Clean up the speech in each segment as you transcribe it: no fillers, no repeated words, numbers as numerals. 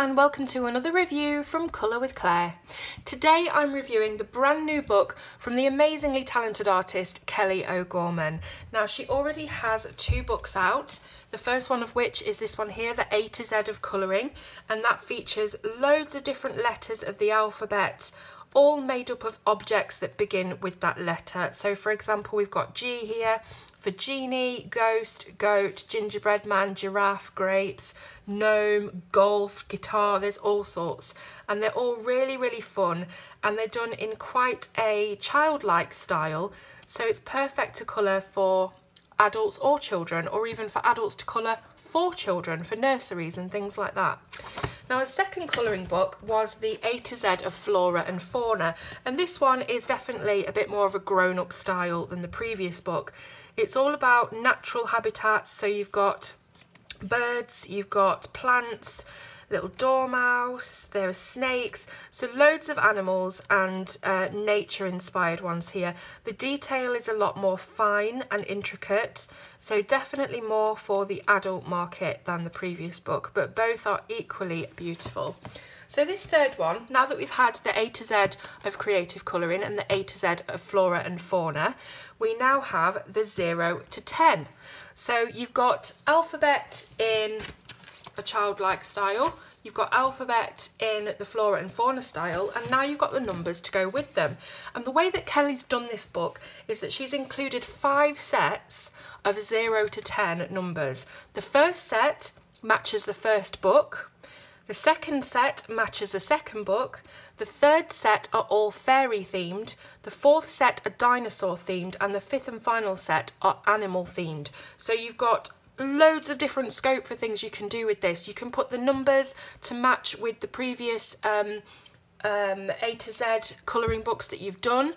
and welcome to another review from Colour with Claire. Today I'm reviewing the brand new book from the amazingly talented artist Kelly O'Gorman. Now she already has 2 books out, the first one of which is this one here, the A to Z of colouring, and that features loads of different letters of the alphabet, all made up of objects that begin with that letter. So for example, we've got G here for genie, ghost, goat, gingerbread man, giraffe, grapes, gnome, golf, guitar, there's all sorts. And they're all really fun, and they're done in quite a childlike style. So it's perfect to colour for adults or children, or even for adults to colour for children, for nurseries and things like that. Now, the second colouring book was the A to Z of Flora and Fauna, and this one is definitely a bit more of a grown-up style than the previous book. It's all about natural habitats, so you've got birds, you've got plants, little dormouse, there are snakes, so loads of animals and nature inspired ones here. The detail is a lot more fine and intricate, so definitely more for the adult market than the previous book, but both are equally beautiful. So this third one, now that we've had the A to Z of creative colouring and the A to Z of Flora and Fauna, we now have the 0 to 10. So you've got alphabet in a childlike style, you've got alphabet in the Flora and Fauna style, and now you've got the numbers to go with them. And the way that Kelly's done this book is that she's included 5 sets of 0 to 10 numbers. The first set matches the first book, the second set matches the second book, the third set are all fairy themed, the fourth set are dinosaur themed, and the fifth and final set are animal themed. So you've got loads of different scope for things you can do with this. You can put the numbers to match with the previous A to Z colouring books that you've done.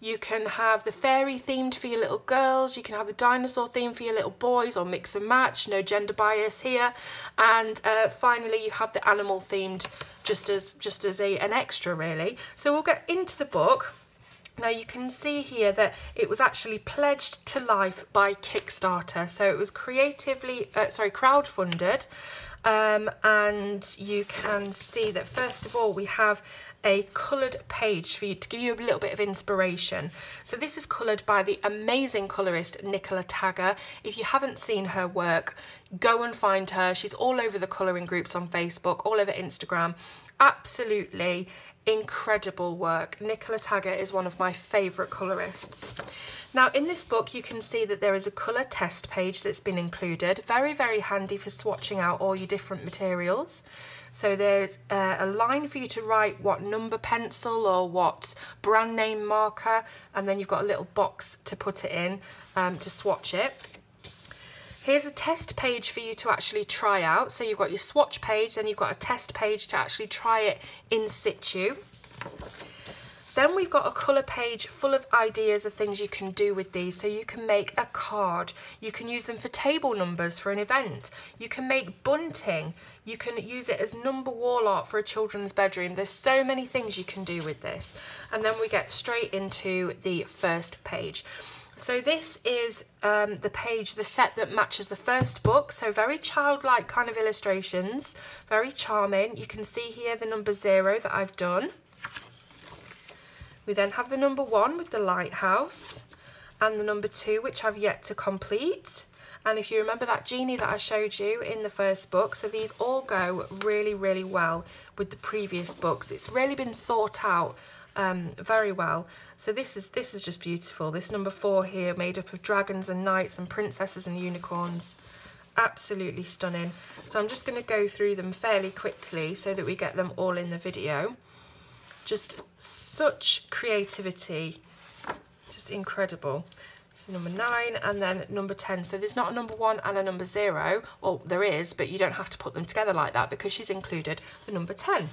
You can have the fairy themed for your little girls, you can have the dinosaur theme for your little boys, or mix and match, no gender bias here. And finally you have the animal themed just as an extra really. So we'll get into the book. Now you can see here that it was actually pledged to life by Kickstarter, so it was crowdfunded, and you can see that first of all we have a coloured page for you to give you a little bit of inspiration. So this is coloured by the amazing colourist Nicola Tagger. If you haven't seen her work, go and find her. She's all over the colouring groups on Facebook, all over Instagram. Absolutely incredible work. Nicola Tagger is one of my favourite colourists. Now in this book you can see that there is a colour test page that's been included, very handy for swatching out all your different materials. So there's a line for you to write what number pencil or what brand name marker, and then you've got a little box to put it in to swatch it. Here's a test page for you to actually try out. So you've got your swatch page, then you've got a test page to actually try it in situ. Then we've got a colour page full of ideas of things you can do with these. So you can make a card, you can use them for table numbers for an event, you can make bunting, you can use it as number wall art for a children's bedroom. There's so many things you can do with this. And then we get straight into the first page. So this is the set that matches the first book, so very childlike kind of illustrations, very charming. You can see here the number 0 that I've done. We then have the number 1 with the lighthouse, and the number 2 which I've yet to complete. And if you remember that genie that I showed you in the first book, so these all go really well with the previous books. It's really been thought out very well. So this is just beautiful. This number 4 here, made up of dragons and knights and princesses and unicorns. Absolutely stunning. So I'm just going to go through them fairly quickly so that we get them all in the video. Just such creativity, just incredible. This is number 9 and then number 10. So there's not a number 1 and a number 0. Well, there is, but you don't have to put them together like that because she's included the number 10.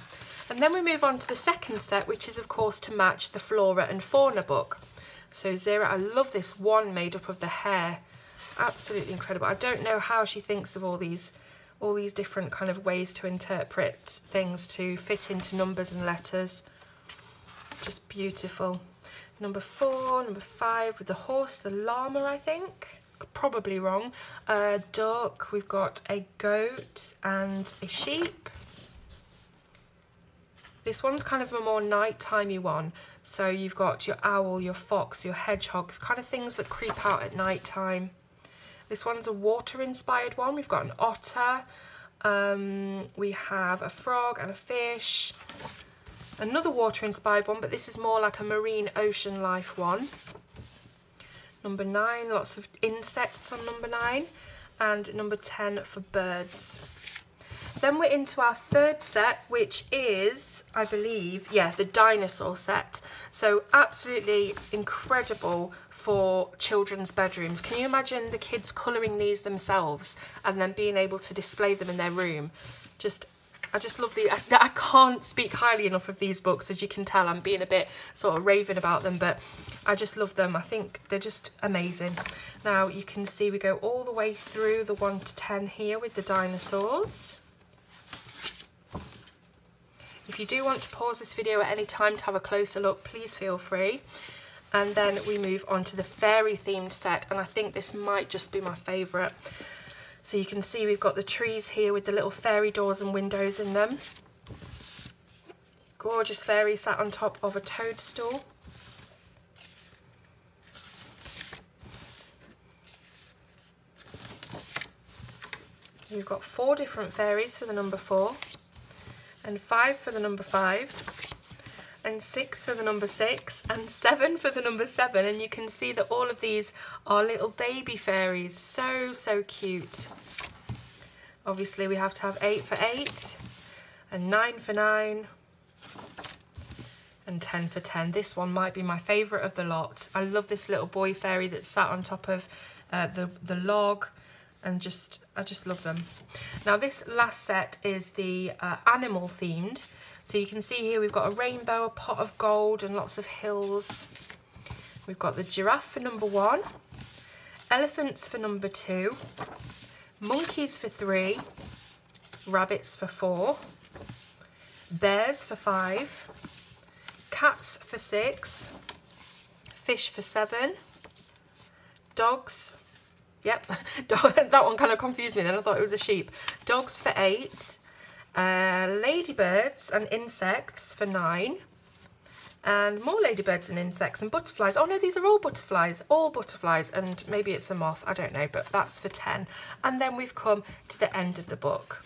And then we move on to the second set, which is of course to match the Flora and Fauna book. So 0, I love this one made up of the hair. Absolutely incredible. I don't know how she thinks of all these different kind of ways to interpret things to fit into numbers and letters. Just beautiful. Number 4, number 5 with the horse, the llama, I think. Probably wrong. A duck, we've got a goat and a sheep. This one's kind of a more nighttime-y one. So you've got your owl, your fox, your hedgehog, kind of things that creep out at night time. This one's a water-inspired one. We've got an otter, we have a frog and a fish. Another water-inspired one, but this is more like a marine ocean life one. Number 9, lots of insects on number 9. And number 10 for birds. Then we're into our third set, which is, I believe, yeah, the Dinosaur Set. So absolutely incredible for children's bedrooms. Can you imagine the kids colouring these themselves and then being able to display them in their room? I just love I can't speak highly enough of these books. As you can tell, I'm being a bit sort of raving about them, but I just love them. I think they're just amazing. Now you can see we go all the way through the 1 to 10 here with the dinosaurs. If you do want to pause this video at any time to have a closer look, please feel free. And then we move on to the fairy themed set, and I think this might just be my favourite. So you can see we've got the trees here with the little fairy doors and windows in them. Gorgeous fairy sat on top of a toadstool. You've got 4 different fairies for the number 4, and 5 for the number 5, and 6 for the number 6, and 7 for the number 7. And you can see that all of these are little baby fairies. So cute. Obviously we have to have 8 for 8, and 9 for 9, and 10 for 10. This one might be my favourite of the lot. I love this little boy fairy that's sat on top of the log, and I just love them. Now this last set is the animal themed. So you can see here we've got a rainbow, a pot of gold, and lots of hills. We've got the giraffe for number 1, elephants for number 2, monkeys for 3, rabbits for 4, bears for 5, cats for 6, fish for 7, dogs, yep, that one kind of confused me then, I thought it was a sheep, dogs for 8, ladybirds and insects for 9, and more ladybirds and insects and butterflies. Oh no, these are all butterflies, and maybe it's a moth, I don't know, but that's for 10. And then we've come to the end of the book.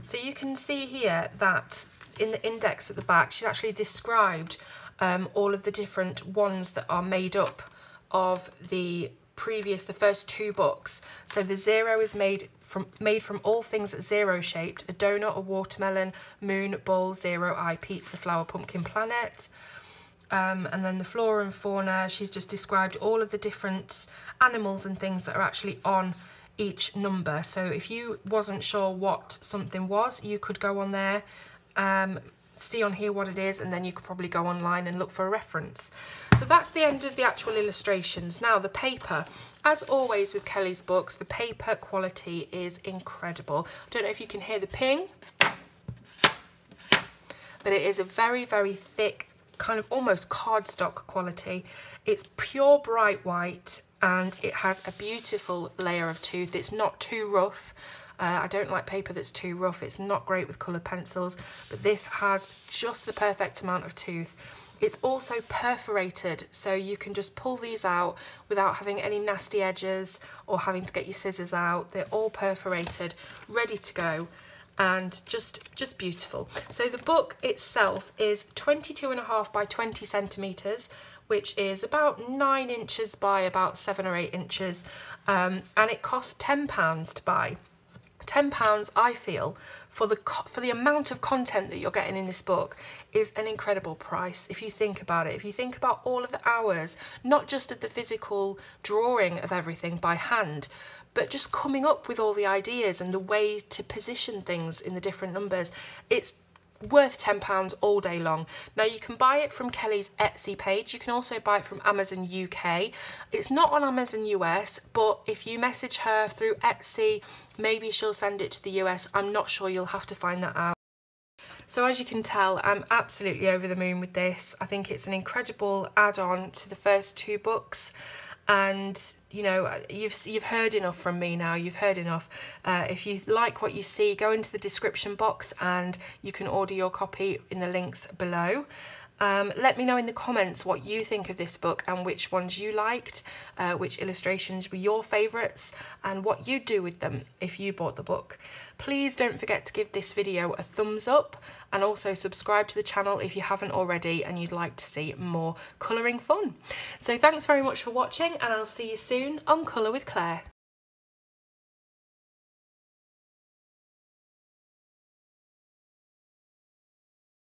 So you can see here that in the index at the back, she's actually described all of the different ones that are made up of the first 2 books. So the 0 is made from all things zero shaped: a donut, a watermelon, moon, ball, 0, eye, pizza, flower, pumpkin, planet. And then the flora and fauna, she's just described all of the different animals and things that are actually on each number. So if you wasn't sure what something was, you could go on there, see on here what it is, and then you could probably go online and look for a reference. So that's the end of the actual illustrations. Now the paper, as always with Kelly's books, the paper quality is incredible. I don't know if you can hear the ping, but it is a very thick, kind of almost cardstock quality. It's pure bright white, and it has a beautiful layer of tooth. It's not too rough. I don't like paper that's too rough. It's not great with coloured pencils, but this has just the perfect amount of tooth. It's also perforated, so you can just pull these out without having any nasty edges or having to get your scissors out. They're all perforated, ready to go, and just beautiful. So the book itself is 22.5 by 20 centimetres, which is about 9 inches by about 7 or 8 inches, and it costs £10 to buy. £10, I feel, for the amount of content that you're getting in this book is an incredible price. If you think about it, if you think about all of the hours, not just of the physical drawing of everything by hand, but just coming up with all the ideas and the way to position things in the different numbers, it's worth £10 all day long. Now you can buy it from Kelly's Etsy page. You can also buy it from Amazon UK. It's not on Amazon US, but if you message her through Etsy, maybe she'll send it to the US. I'm not sure, you'll have to find that out. So as you can tell, I'm absolutely over the moon with this. I think it's an incredible add-on to the first 2 books, And you know, you've heard enough from me now. You've heard enough. If you like what you see, go into the description box and you can order your copy in the links below. Let me know in the comments what you think of this book and which ones you liked, which illustrations were your favourites, and what you'd do with them if you bought the book. Please don't forget to give this video a thumbs up and also subscribe to the channel if you haven't already and you'd like to see more colouring fun. So thanks very much for watching, and I'll see you soon on Colour with Claire.